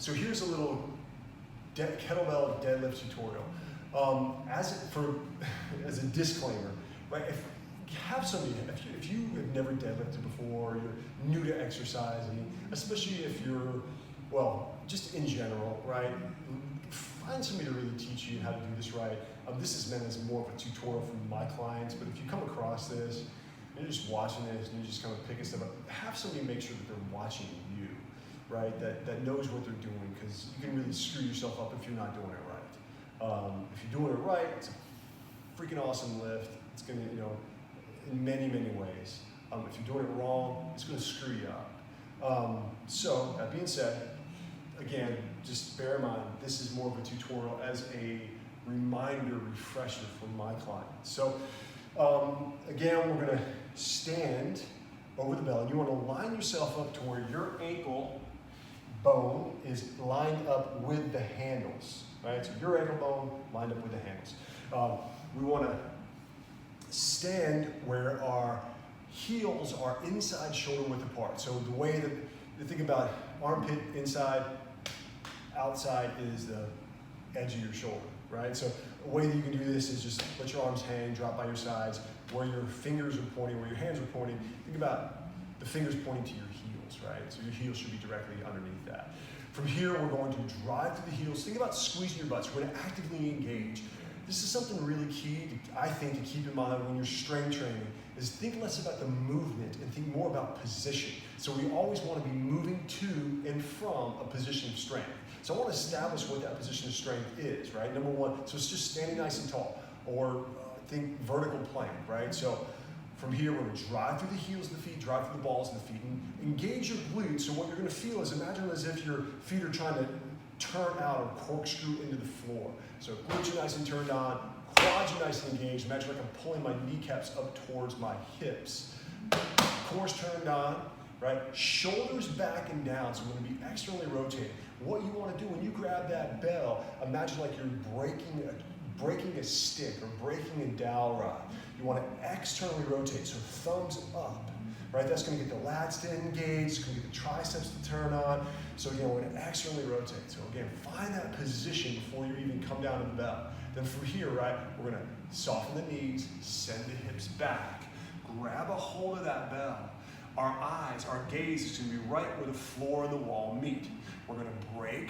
So here's a little kettlebell deadlift tutorial. As a disclaimer, right? If you have never deadlifted before, you're new to exercising, especially if you're, well, just in general, right? Find somebody to really teach you how to do this right. This is meant as more of a tutorial for my clients, but if you come across this, and you're just watching this and you're just kind of picking stuff up, have somebody make sure that they're watching you, right? That knows what they're doing, because you can really screw yourself up if you're not doing it right. If you're doing it right, it's a freaking awesome lift. It's gonna, in many, many ways. If you're doing it wrong, it's gonna screw you up. So that being said, again, just bear in mind, this is more of a tutorial as a reminder, refresher for my clients. So again, we're gonna stand over the bell, and you wanna line yourself up to where your ankle bone is lined up with the handles, right? So your ankle bone lined up with the handles. We wanna stand where our heels are inside shoulder width apart. So the way that you think about armpit inside, outside is the edge of your shoulder, right? So a way that you can do this is just let your arms hang, drop by your sides, where your fingers are pointing, where your hands are pointing. Think about the fingers pointing to your heels, right? So your heels should be directly underneath that. From here, we're going to drive through the heels. Think about squeezing your butts. We're going to actively engage. This is something really key, I think, to keep in mind when you're strength training, is think less about the movement and think more about position. So we always want to be moving to and from a position of strength. So I want to establish what that position of strength is, right? Number one, so it's just standing nice and tall, or think vertical plank, right? So from here, we're going to drive through the heels of the feet, drive through the balls of the feet, and engage your glutes. So what you're going to feel is, imagine as if your feet are trying to turn out or corkscrew into the floor. So glutes are nice and turned on, quads are nice and engaged. Imagine like I'm pulling my kneecaps up towards my hips. Core's turned on, right? Shoulders back and down, so we're going to be externally rotating. What you want to do when you grab that bell, imagine like you're breaking a stick or breaking a dowel rod. You want to externally rotate, so thumbs up, right? That's going to get the lats to engage, it's going to get the triceps to turn on. So again, we're going to externally rotate. So again, find that position before you even come down to the bell. Then from here, right, we're going to soften the knees, send the hips back, grab a hold of that bell. Our eyes, our gaze is going to be right where the floor and the wall meet. We're going to break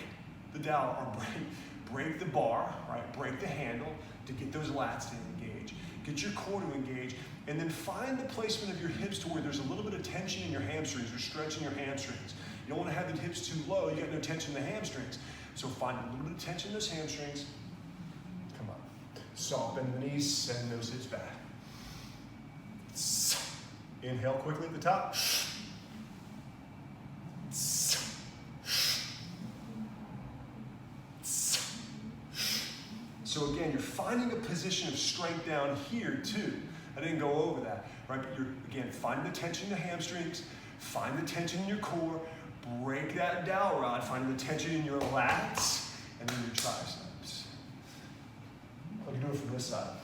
the dowel, or break the bar, right? Break the handle to get those lats to engage. Get your core to engage, and then find the placement of your hips to where there's a little bit of tension in your hamstrings. You're stretching your hamstrings. You don't want to have the hips too low. You got no tension in the hamstrings. So find a little bit of tension in those hamstrings. Come on. Soften the knees, send those hips back. Inhale quickly at the top. So again, you're finding a position of strength down here too. I didn't go over that, right? But you're, again, finding the tension in the hamstrings, find the tension in your core, break that dowel rod, find the tension in your lats, and then your triceps. I can do it from this side.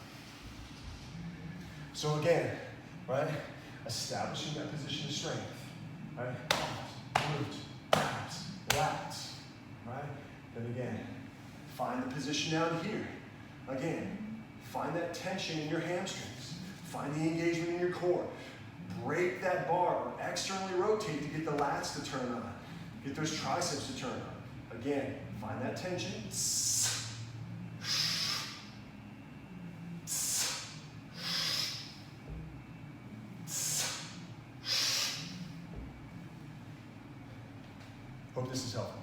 So again, right? Establishing that position of strength, right? Glutes, abs, lats, right? Then again, find the position down here. Again, find that tension in your hamstrings. Find the engagement in your core. Break that bar or externally rotate to get the lats to turn on. Get those triceps to turn on. Again, find that tension. Hope this is helpful.